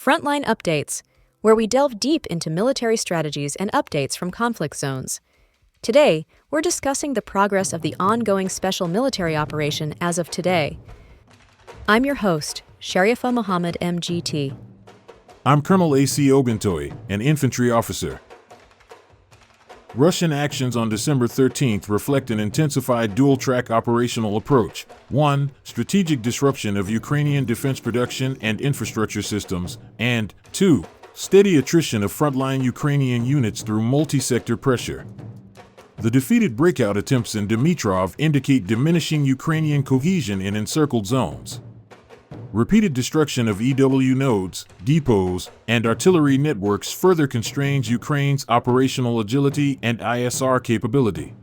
Frontline Updates, where we delve deep into military strategies and updates from conflict zones. Today, we're discussing the progress of the ongoing special military operation as of today. I'm your host, Sharifa Mohammed M.G.T. I'm Colonel A.C. Oguntoye, an infantry officer. Russian actions on December 13th reflect an intensified dual-track operational approach. 1. Strategic disruption of Ukrainian defense production and infrastructure systems, and 2. Steady attrition of frontline Ukrainian units through multi-sector pressure. The defeated breakout attempts in Dimitrov indicate diminishing Ukrainian cohesion in encircled zones. Repeated destruction of EW nodes, depots, and artillery networks further constrains Ukraine's operational agility and ISR capability.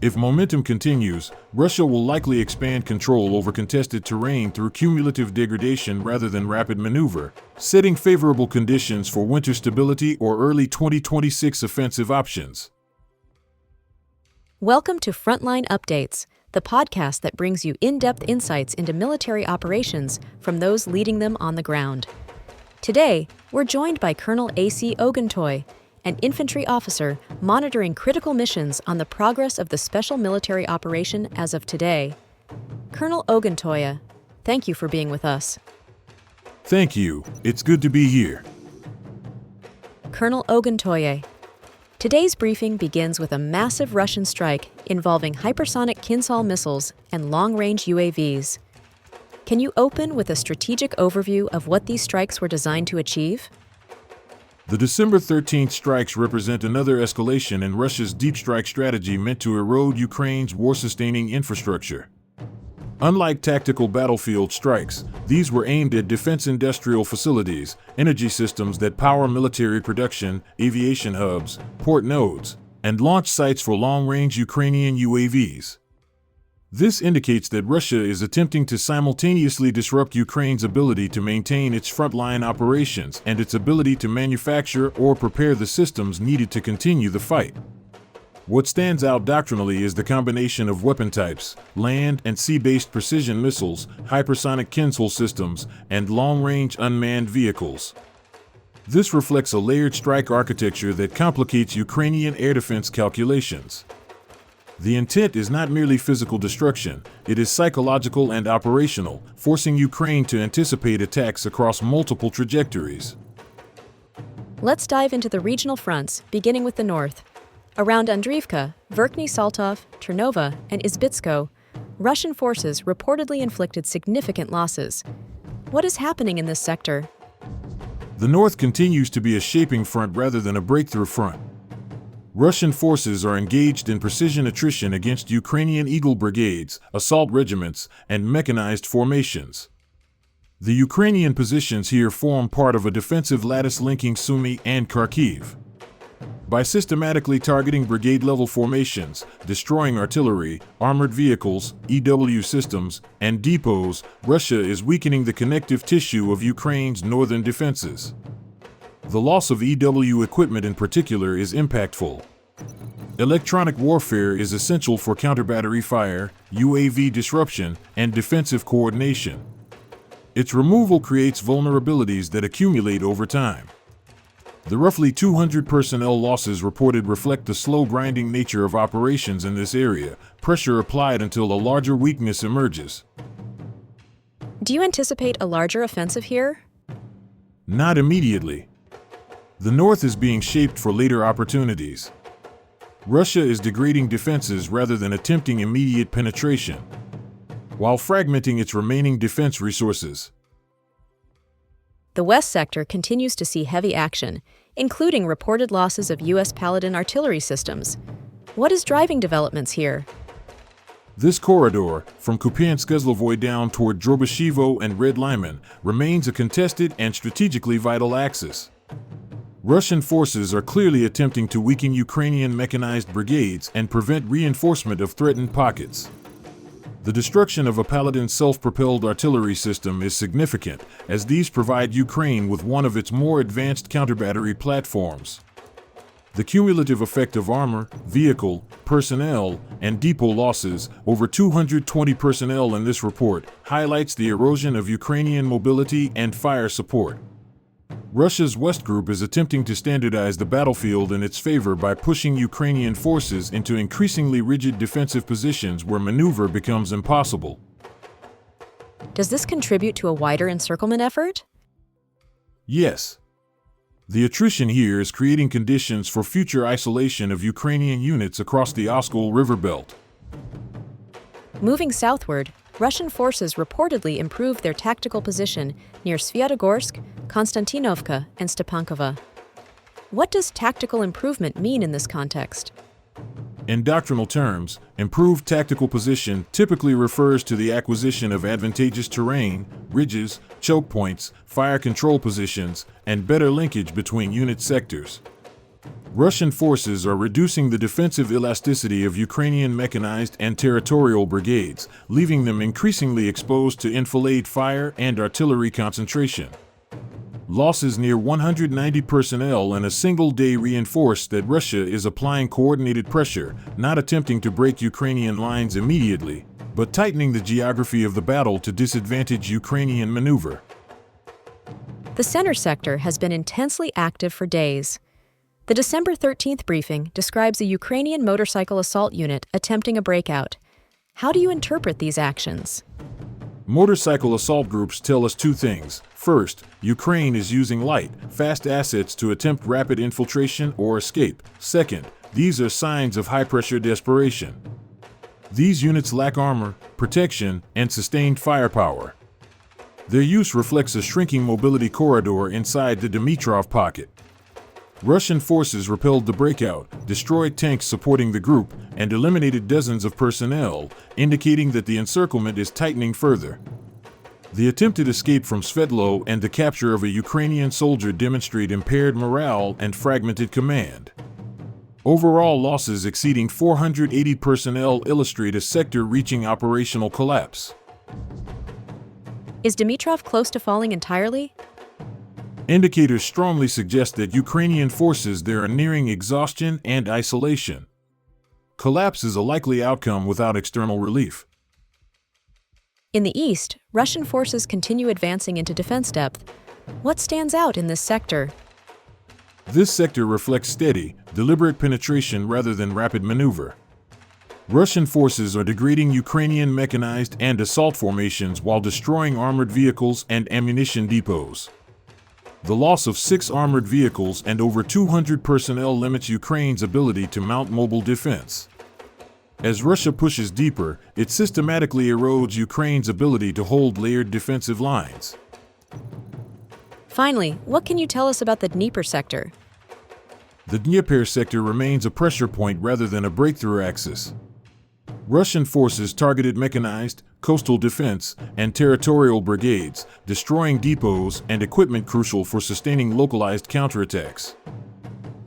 If momentum continues, Russia will likely expand control over contested terrain through cumulative degradation rather than rapid maneuver, setting favorable conditions for winter stability or early 2026 offensive options. Welcome to Frontline Updates, the podcast that brings you in-depth insights into military operations from those leading them on the ground. Today, we're joined by Colonel A.C. Oguntoye, an infantry officer monitoring critical missions on the progress of the special military operation as of today. Colonel Oguntoye, thank you for being with us. Thank you. It's good to be here. Colonel Oguntoye, today's briefing begins with a massive Russian strike involving hypersonic Kinzhal missiles and long-range UAVs. Can you open with a strategic overview of what these strikes were designed to achieve? The December 13th strikes represent another escalation in Russia's deep strike strategy meant to erode Ukraine's war-sustaining infrastructure. Unlike tactical battlefield strikes, these were aimed at defense industrial facilities, energy systems that power military production, aviation hubs, port nodes, and launch sites for long-range Ukrainian UAVs. This indicates that Russia is attempting to simultaneously disrupt Ukraine's ability to maintain its frontline operations and its ability to manufacture or prepare the systems needed to continue the fight. What stands out doctrinally is the combination of weapon types, land and sea-based precision missiles, hypersonic Kinzhal systems, and long-range unmanned vehicles. This reflects a layered strike architecture that complicates Ukrainian air defense calculations. The intent is not merely physical destruction, it is psychological and operational, forcing Ukraine to anticipate attacks across multiple trajectories. Let's dive into the regional fronts, beginning with the north. Around Andriivka, Verkhny Saltov, Ternova, and Izbitsko, Russian forces reportedly inflicted significant losses. What is happening in this sector? The north continues to be a shaping front rather than a breakthrough front. Russian forces are engaged in precision attrition against Ukrainian Eagle brigades, assault regiments, and mechanized formations. The Ukrainian positions here form part of a defensive lattice linking Sumy and Kharkiv. By systematically targeting brigade-level formations, destroying artillery, armored vehicles, EW systems, and depots, Russia is weakening the connective tissue of Ukraine's northern defenses. The loss of EW equipment in particular is impactful. Electronic warfare is essential for counter-battery fire, UAV disruption, and defensive coordination. Its removal creates vulnerabilities that accumulate over time. The roughly 200 personnel losses reported reflect the slow grinding nature of operations in this area, pressure applied until a larger weakness emerges. Do you anticipate a larger offensive here? Not immediately. The north is being shaped for later opportunities. Russia is degrading defenses rather than attempting immediate penetration, while fragmenting its remaining defense resources. The west sector continues to see heavy action, including reported losses of U.S. Paladin artillery systems. What is driving developments here? This corridor, from Kupiansk-Kozlovoy down toward Drobashevo and Red Lyman, remains a contested and strategically vital axis. Russian forces are clearly attempting to weaken Ukrainian mechanized brigades and prevent reinforcement of threatened pockets. The destruction of a Paladin self-propelled artillery system is significant, as these provide Ukraine with one of its more advanced counter-battery platforms. The cumulative effect of armor, vehicle, personnel, and depot losses, over 220 personnel in this report, highlights the erosion of Ukrainian mobility and fire support. Russia's West Group is attempting to standardize the battlefield in its favor by pushing Ukrainian forces into increasingly rigid defensive positions where maneuver becomes impossible. Does this contribute to a wider encirclement effort? Yes. The attrition here is creating conditions for future isolation of Ukrainian units across the Oskol River belt. Moving southward, Russian forces reportedly improved their tactical position near Svyatogorsk, Konstantinovka, and Stepankova. What does tactical improvement mean in this context? In doctrinal terms, improved tactical position typically refers to the acquisition of advantageous terrain, ridges, choke points, fire control positions, and better linkage between unit sectors. Russian forces are reducing the defensive elasticity of Ukrainian mechanized and territorial brigades, leaving them increasingly exposed to enfilade fire and artillery concentration. Losses near 190 personnel in a single day reinforce that Russia is applying coordinated pressure, not attempting to break Ukrainian lines immediately, but tightening the geography of the battle to disadvantage Ukrainian maneuver. The center sector has been intensely active for days. The December 13th briefing describes a Ukrainian motorcycle assault unit attempting a breakout. How do you interpret these actions? Motorcycle assault groups tell us two things. First, Ukraine is using light, fast assets to attempt rapid infiltration or escape. Second, these are signs of high-pressure desperation. These units lack armor, protection, and sustained firepower. Their use reflects a shrinking mobility corridor inside the Dimitrov pocket. Russian forces repelled the breakout, destroyed tanks supporting the group, and eliminated dozens of personnel, indicating that the encirclement is tightening further. The attempted escape from Svetlo and the capture of a Ukrainian soldier demonstrate impaired morale and fragmented command. Overall losses exceeding 480 personnel illustrate a sector reaching operational collapse. Is Dimitrov close to falling entirely? Indicators strongly suggest that Ukrainian forces there are nearing exhaustion and isolation. Collapse is a likely outcome without external relief. In the east, Russian forces continue advancing into defense depth. What stands out in this sector? This sector reflects steady, deliberate penetration rather than rapid maneuver. Russian forces are degrading Ukrainian mechanized and assault formations while destroying armored vehicles and ammunition depots. The loss of 6 armored vehicles and over 200 personnel limits Ukraine's ability to mount mobile defense. As Russia pushes deeper, it systematically erodes Ukraine's ability to hold layered defensive lines. Finally, what can you tell us about the Dnieper sector? The Dnieper sector remains a pressure point rather than a breakthrough axis. Russian forces targeted mechanized, coastal defense, and territorial brigades, destroying depots and equipment crucial for sustaining localized counterattacks.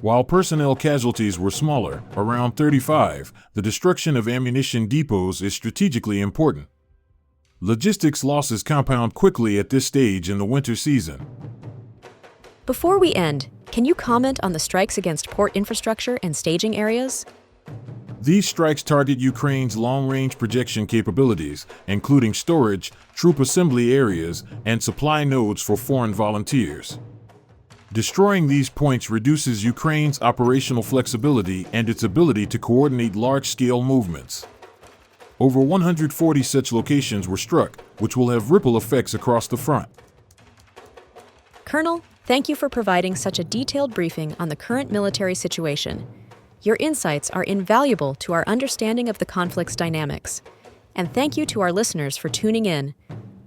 While personnel casualties were smaller, around 35, the destruction of ammunition depots is strategically important. Logistics losses compound quickly at this stage in the winter season. Before we end, can you comment on the strikes against port infrastructure and staging areas? These strikes target Ukraine's long-range projection capabilities, including storage, troop assembly areas, and supply nodes for foreign volunteers. Destroying these points reduces Ukraine's operational flexibility and its ability to coordinate large-scale movements. Over 140 such locations were struck, which will have ripple effects across the front. Colonel, thank you for providing such a detailed briefing on the current military situation. Your insights are invaluable to our understanding of the conflict's dynamics. And thank you to our listeners for tuning in.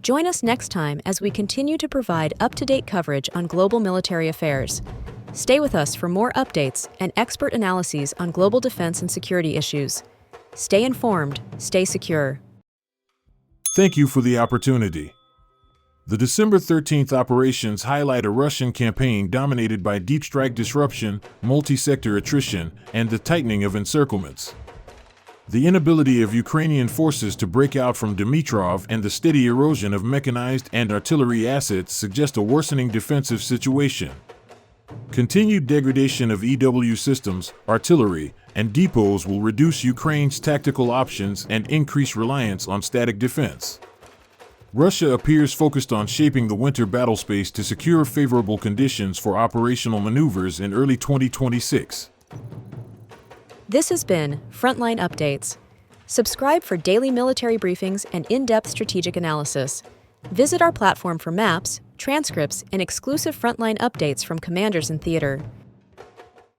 Join us next time as we continue to provide up-to-date coverage on global military affairs. Stay with us for more updates and expert analyses on global defense and security issues. Stay informed, stay secure. Thank you for the opportunity. The December 13th operations highlight a Russian campaign dominated by deep strike disruption, multi-sector attrition, and the tightening of encirclements. The inability of Ukrainian forces to break out from Dimitrov and the steady erosion of mechanized and artillery assets suggest a worsening defensive situation. Continued degradation of EW systems, artillery, and depots will reduce Ukraine's tactical options and increase reliance on static defense. Russia appears focused on shaping the winter battlespace to secure favorable conditions for operational maneuvers in early 2026. This has been Frontline Updates. Subscribe for daily military briefings and in-depth strategic analysis. Visit our platform for maps, transcripts, and exclusive frontline updates from commanders in theater.